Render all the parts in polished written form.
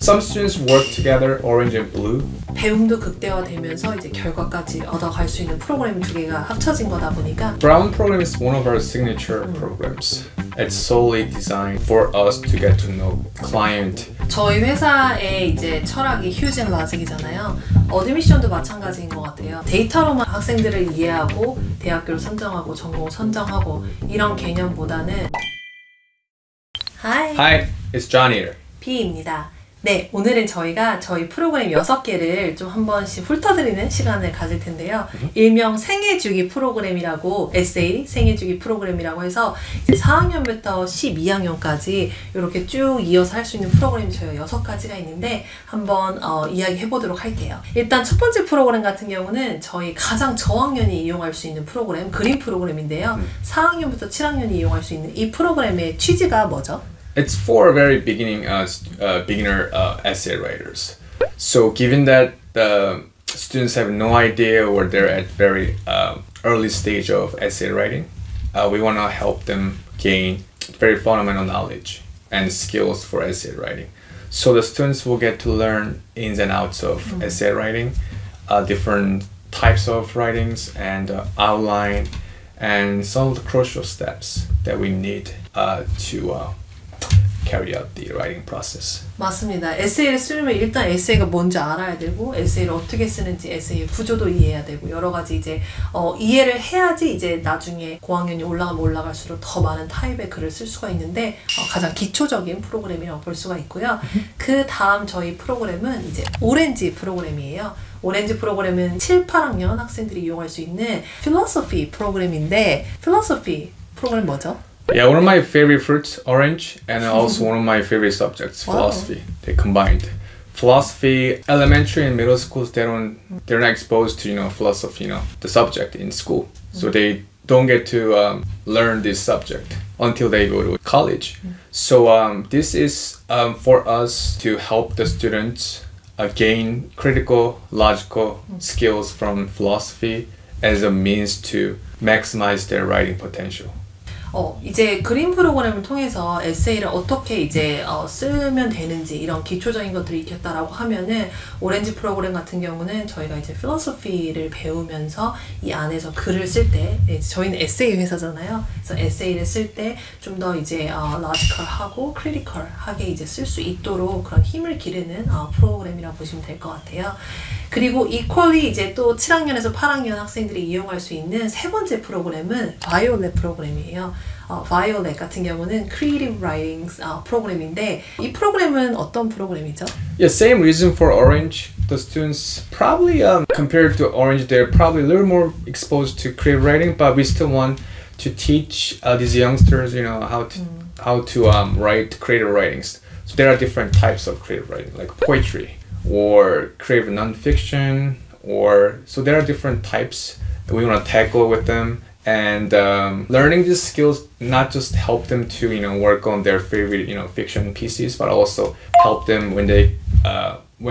Some students work together, orange and blue. 배움도 극대화되면서 이제 결과까지 얻어갈 수 있는 프로그램 두 개가 합쳐진 거다 보니까 Brown program is one of our signature programs. It's solely designed for us to get to know client. 저희 회사의 이제 철학이 휴즈 앤 라직이잖아요. 어드미션도 마찬가지인 것 같아요. 데이터로만 학생들을 이해하고 대학교를 선정하고 전공을 선정하고 이런 개념보다는 Hi, it's John here. B입니다. 네, 오늘은 저희가 저희 프로그램 6개를 좀 한 번씩 훑어드리는 시간을 가질 텐데요. 일명 생애주기 프로그램이라고, SA 생애주기 프로그램이라고 해서 이제 4학년부터 12학년까지 이렇게 쭉 이어서 할 수 있는 프로그램이 저희가 6가지가 있는데 한번 이야기해 보도록 할게요. 일단 첫 번째 프로그램 같은 경우는 저희 가장 저학년이 이용할 수 있는 프로그램, 그린 프로그램인데요. 4학년부터 7학년이 이용할 수 있는 이 프로그램의 취지가 뭐죠? It's for very beginner essay writers. So given that the students have no idea or they're at very early stage of essay writing, we want to help them gain very fundamental knowledge and skills for essay writing. So the students will get to learn ins and outs of essay writing, different types of writings and outline, and some of the crucial steps that we need to carry out the writing process. 맞습니다. 에세이를 쓰려면 일단 에세이가 뭔지 알아야 되고 에세이를 어떻게 쓰는지 에세이의 구조도 이해해야 되고 여러 가지 이제 이해를 해야지 이제 나중에 고학년이 올라가면 올라갈수록 더 많은 타입의 글을 쓸 수가 있는데 가장 기초적인 프로그램이라고 볼 수가 있고요. 그 다음 저희 프로그램은 이제 오렌지 프로그램이에요. 오렌지 프로그램은 7, 8학년 학생들이 이용할 수 있는 필로소피 프로그램인데 필로소피 프로그램 뭐죠? Yeah, one of my favorite fruits, orange, and also one of my favorite subjects, philosophy. They combined. Philosophy, elementary and middle schools, they're not exposed to philosophy, the subject in school, so they don't get to learn this subject until they go to college. So this is for us to help the students gain critical, logical skills from philosophy as a means to maximize their writing potential. 이제 그린 프로그램을 통해서 에세이를 어떻게 이제 쓰면 되는지 이런 기초적인 것들을 익혔다라고 하면은 오렌지 프로그램 같은 경우는 저희가 이제 필로소피를 배우면서 이 안에서 글을 쓸 때 저희는 에세이 회사잖아요. 그래서 에세이를 쓸 때 좀 더 이제 로지컬하고 크리티컬하게 이제 쓸 수 있도록 그런 힘을 기르는 프로그램이라고 보시면 될 것 같아요. 그리고 이퀄리 이제 또 7학년에서 8학년 학생들이 이용할 수 있는 세 번째 프로그램은 바이올렛 프로그램이에요. 바이올렛 같은 경우는 Creative Writing 프로그램인데 이 프로그램은 어떤 프로그램이죠? Yeah, same reason for Orange. The students probably compared to Orange, they're probably a little more exposed to creative writing, but we still want to teach these youngsters, how to write creative writings. So there are different types of creative writing, like poetry or creative nonfiction, so there are different types that we want to tackle with them. And learning these skills not just help them to work on their favorite fiction pieces, but also help them when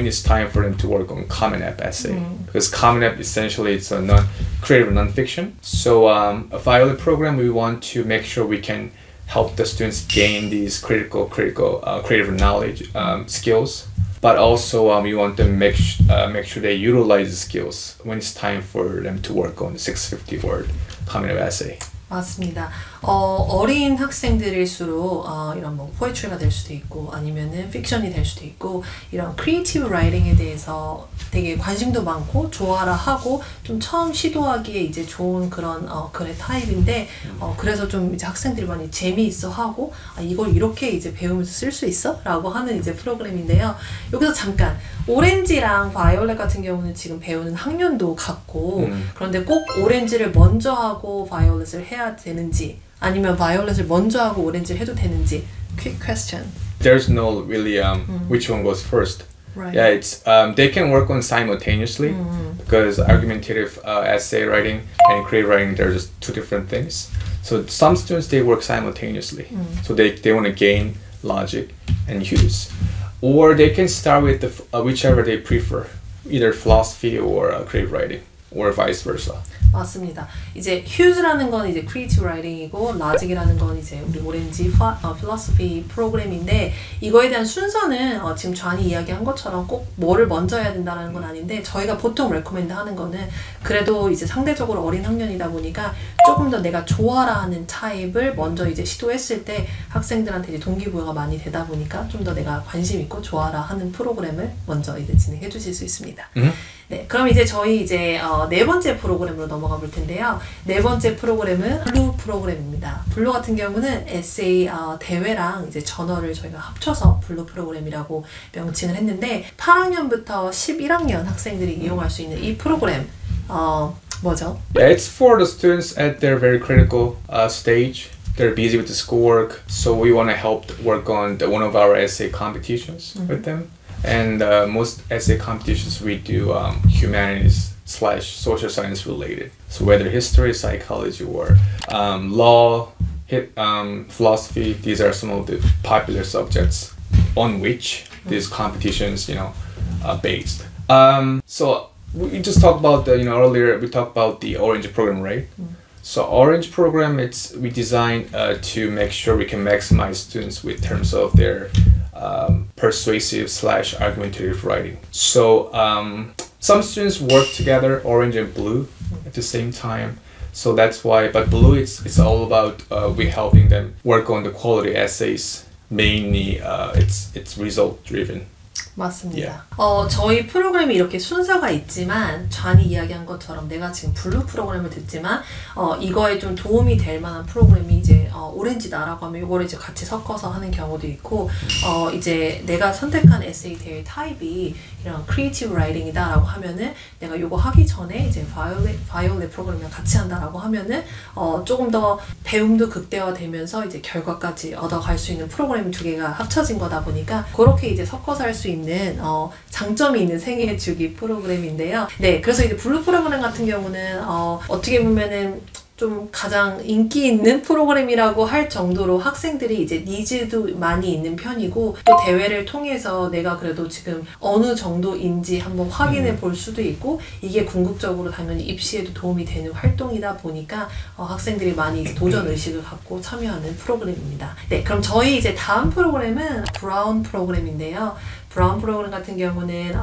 it's time for them to work on Common App essay. Because Common App essentially it's a creative nonfiction. So a Violet program, we want to make sure we can help the students gain these critical creative knowledge skills. But also we want them make sure they utilize the skills when it's time for them to work on the 650 word Common App essay. 맞습니다. 어린 학생들일수록 이런 뭐 포에트리가 될 수도 있고 아니면은 픽션이 될 수도 있고 이런 크리에이티브 라이팅에 대해서 되게 관심도 많고 좋아라 하고 좀 처음 시도하기에 이제 좋은 그런 글의 타입인데 그래서 좀 이제 학생들이 많이 재미있어 하고 이걸 이렇게 이제 배우면서 쓸 수 있어? 라고 하는 이제 프로그램인데요. 여기서 잠깐 오렌지랑 바이올렛 같은 경우는 지금 배우는 학년도 같고 그런데 꼭 오렌지를 먼저 하고 바이올렛을 해야 되는지 아니면 바이올렛을 먼저 하고 오렌지를 해도 되는지 quick question. There's no really which one goes first. Right. Yeah, it's they can work on simultaneously because argumentative essay writing and creative writing they're just two different things. So some students they work simultaneously. So they want to gain logic and use, or they can start with whichever they prefer, either philosophy or creative writing. or vice versa. 맞습니다. 이제 휴즈라는 건 이제 크리에이티브 라이팅이고 라직이라는 건 이제 우리 오렌지 필로소피 프로그램인데 이거에 대한 순서는 지금 좌니 이야기한 것처럼 꼭 뭐를 먼저 해야 된다는 건 아닌데 저희가 보통 레코멘드 하는 거는 그래도 이제 상대적으로 어린 학년이다 보니까 조금 더 내가 좋아라 하는 타입을 먼저 이제 시도했을 때 학생들한테 이제 동기부여가 많이 되다 보니까 좀 더 내가 관심 있고 좋아라 하는 프로그램을 먼저 이제 진행해 주실 수 있습니다. 네, 그럼 이제 저희 이제 네 번째 프로그램으로 넘어가 볼 텐데요. 네 번째 프로그램은 블루 프로그램입니다. 블루 같은 경우는 에세이 대회랑 이제 저널을 저희가 합쳐서 블루 프로그램이라고 명칭을 했는데 8학년부터 11학년 학생들이 이용할 수 있는 이 프로그램 뭐죠? Yeah, it's for the students at their very critical stage. They're busy with the schoolwork, so we want to help work on one of our essay competitions with them. And most essay competitions we do humanities / social science related. So whether history, psychology, or law, philosophy, these are some of the popular subjects on which these competitions, are based. So we just talked about the, earlier we talked about the Orange program, right? So Orange program, we designed to make sure we can maximize students with terms of their persuasive / argumentative writing. So some students work together, orange and blue, at the same time. So that's why, but blue, it's all about we helping them work on the quality essays. Mainly, it's result driven. 맞습니다. 저희 프로그램이 이렇게 순서가 있지만 좌니 이야기한 것처럼 내가 지금 블루 프로그램을 듣지만 이거에 좀 도움이 될 만한 프로그램이 이제 오렌지다라고 하면 이거를 이제 같이 섞어서 하는 경우도 있고 이제 내가 선택한 에세이 대회 타입이 이런 크리에이티브 라이팅이다라고 하면은 내가 이거 하기 전에 이제 바이올렛 프로그램이랑 같이 한다라고 하면은 조금 더 배움도 극대화되면서 이제 결과까지 얻어갈 수 있는 프로그램 두 개가 합쳐진 거다 보니까 그렇게 이제 섞어서 할 수 있는 장점이 있는 생애 주기 프로그램인데요. 네, 그래서 이제 블루 프로그램 같은 경우는 어떻게 보면은 좀 가장 인기 있는 프로그램이라고 할 정도로 학생들이 이제 니즈도 많이 있는 편이고 또 대회를 통해서 내가 그래도 지금 어느 정도인지 한번 확인해 볼 수도 있고 이게 궁극적으로 당연히 입시에도 도움이 되는 활동이다 보니까 학생들이 많이 이제 도전 의식을 갖고 참여하는 프로그램입니다. 네, 그럼 저희 이제 다음 프로그램은 브라운 프로그램인데요. 브라운 프로그램 같은 경우는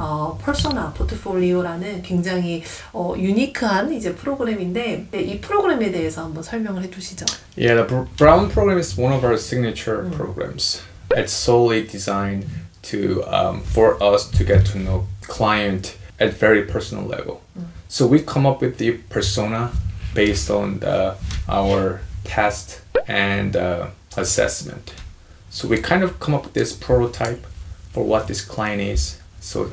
퍼소나 포트폴리오라는 굉장히 유니크한 이제 프로그램인데 네, 이 프로그램에 대해서 한번 설명을 해주시죠. Yeah, the Brown program is one of our signature programs. It's solely designed to for us to get to know client at very personal level. So we come up with the persona based on our test and assessment. So we kind of come up with this prototype for what this client is. So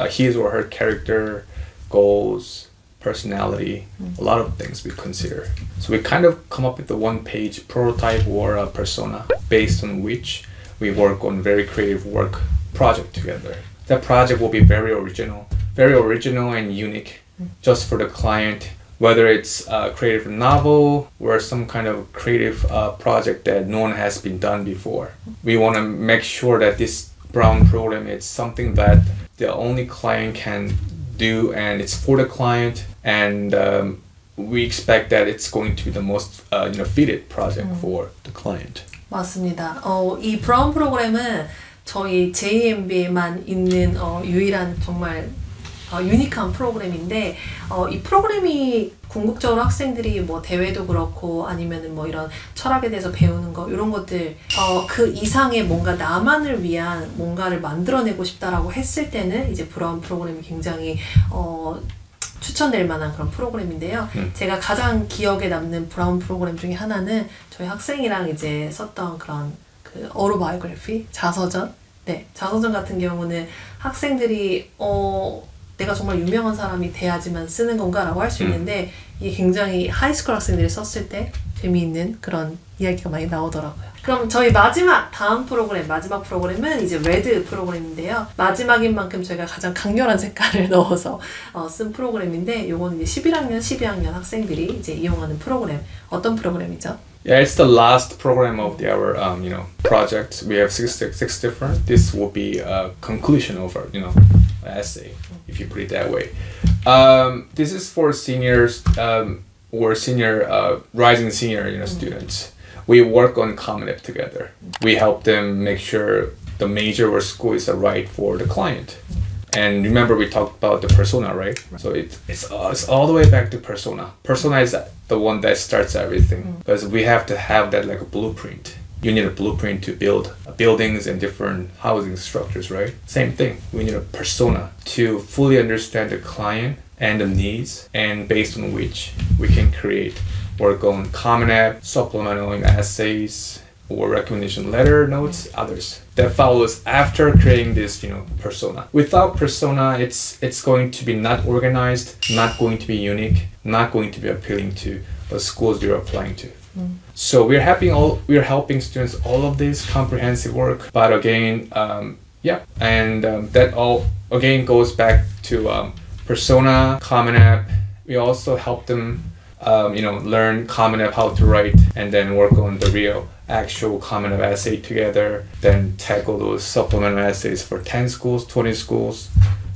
his or her character, goals, personality, a lot of things we consider. So we kind of come up with the one-page prototype or a persona based on which we work on very creative work project together. That project will be very original and unique just for the client, whether it's a creative novel or some kind of creative project that no one has been done before. We want to make sure that this Brown program is something that the only client can do and it's for the client and we expect that it's going to be the most fitted project for the client. 맞습니다. 이 브라운 프로그램은 저희 JMB에만 있는 유일한 정말 유니크한 프로그램인데 이 프로그램이 궁극적으로 학생들이 뭐 대회도 그렇고 아니면은 뭐 이런 철학에 대해서 배우는 거 이런 것들 그 이상의 뭔가 나만을 위한 뭔가를 만들어내고 싶다라고 했을 때는 이제 브라운 프로그램이 굉장히 추천될 만한 그런 프로그램인데요. 제가 가장 기억에 남는 브라운 프로그램 중에 하나는 저희 학생이랑 이제 썼던 그런 그 autobiography 자서전. 네, 자서전 같은 경우는 학생들이 내가 정말 유명한 사람이 돼야지만 쓰는 건가라고 할 수 있는데 이게 굉장히 하이스쿨 학생들이 썼을 때 재미있는 그런 이야기가 많이 나오더라고요. 그럼 저희 마지막 프로그램은 이제 레드 프로그램인데요. 마지막인 만큼 저희가 가장 강렬한 색깔을 넣어서 쓴 프로그램인데 요거는 이제 11학년, 12학년 학생들이 이제 이용하는 프로그램. 어떤 프로그램이죠? Yeah, it's the last program of our project. We have six different. This will be a conclusion of our essay, if you put it that way. This is for seniors or senior rising senior students. We work on Common App together. We help them make sure the major or school is right for the client. And remember we talked about the persona, right? So it's all the way back to persona. Persona is the one that starts everything because we have to have that like a blueprint. You need a blueprint to build buildings and different housing structures, right? Same thing. We need a persona to fully understand the client and the needs, and based on which we can create work on Common App, supplemental essays, or recommendation letter notes, others that follows after creating this, persona. Without persona, it's going to be not organized, not going to be unique, not going to be appealing to the schools you're applying to. So we're helping students all of this comprehensive work, but again, that all again goes back to persona, Common App. We also help them, learn Common App, how to write, and then work on the real actual Common App essay together. Then tackle those supplemental essays for 10 schools, 20 schools.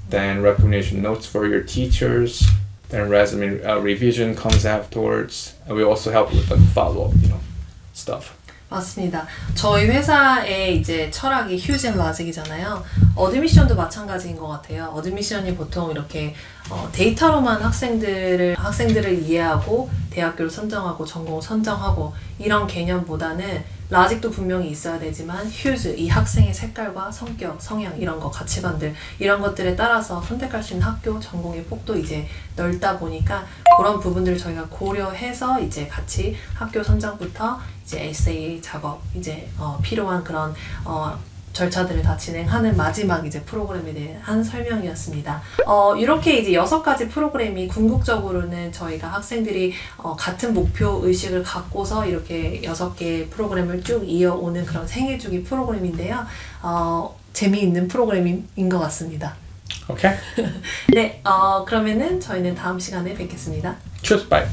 Then recommendation notes for your teachers. Then resume revision comes afterwards. And we also help with the follow-up, stuff. 맞습니다. 저희 회사의 이제 철학이 휴즈 앤 라직이잖아요. 어드미션도 마찬가지인 것 같아요. 어드미션이 보통 이렇게 데이터로만 학생들을 이해하고 대학교를 선정하고 전공을 선정하고 이런 개념보다는 라직도 분명히 있어야 되지만 휴즈, 이 학생의 색깔과 성격, 성향 이런 거, 가치관들 이런 것들에 따라서 선택할 수 있는 학교, 전공의 폭도 이제 넓다 보니까 그런 부분들을 저희가 고려해서 이제 같이 학교 선정부터 이제 에세이 작업, 이제 필요한 그런 절차들을 다 진행하는 마지막 이제 프로그램에 대한 설명이었습니다. 이렇게 이제 6가지 프로그램이 궁극적으로는 저희가 학생들이 같은 목표 의식을 갖고서 이렇게 6개의 프로그램을 쭉 이어오는 그런 생애주기 프로그램인데요. 재미있는 프로그램인 것 같습니다. Okay. 네, 그러면은 저희는 다음 시간에 뵙겠습니다. Cheers, bye.